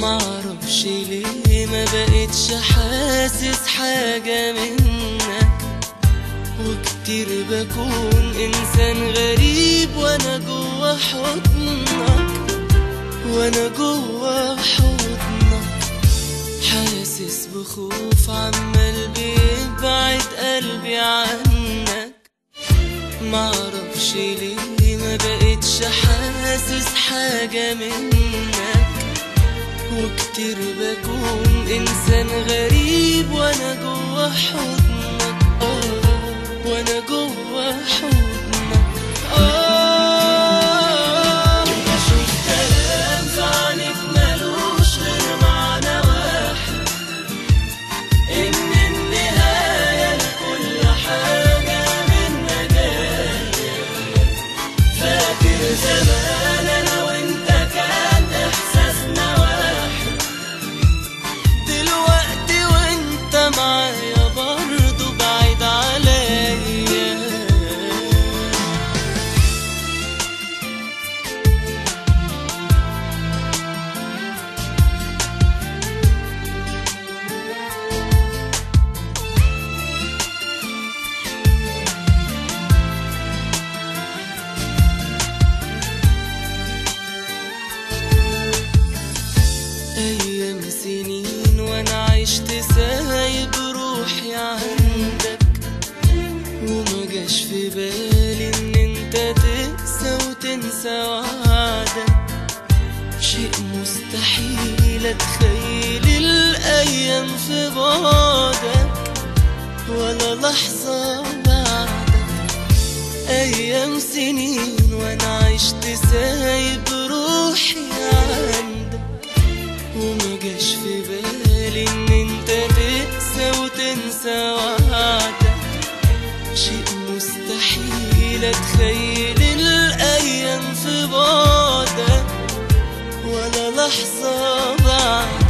معرفش ليه ما بقتش حاسس حاجة منك، وكتير بكون إنسان غريب وأنا جوا حضنك، وأنا جوا حضنك حاسس بخوف عمال بيبعد قلبي عنك. معرفش ليه ما بقتش حاسس حاجة منك، وكتير بكون إنسان غريب وأنا جوا حضنك، وأنا جوا حضنك. بشوف كلام في عينيك ملوش غير معنى واحد، إن النهاية لكل حاجة منا جاية. فاكر زمان أنا وأنت كان إحساسنا واحد، دلوقتي وأنت معايا برضه بعيد عليا. أيام سنين وأنا عشت سايب روحي عندك، وما جاش في بالي إن أنت تقسى وتنسى وعدك. شيء مستحيل أتخيل الأيام في بعدك ولا لحظة بعدك. أيام سنين وأنا عشت سايب روحي عندك، وما جاش في بالي إن أنت تقسى وتنسى وعدك. شيء مستحيل أتخيل الأيام في بعدك ولا لحظة بعدك.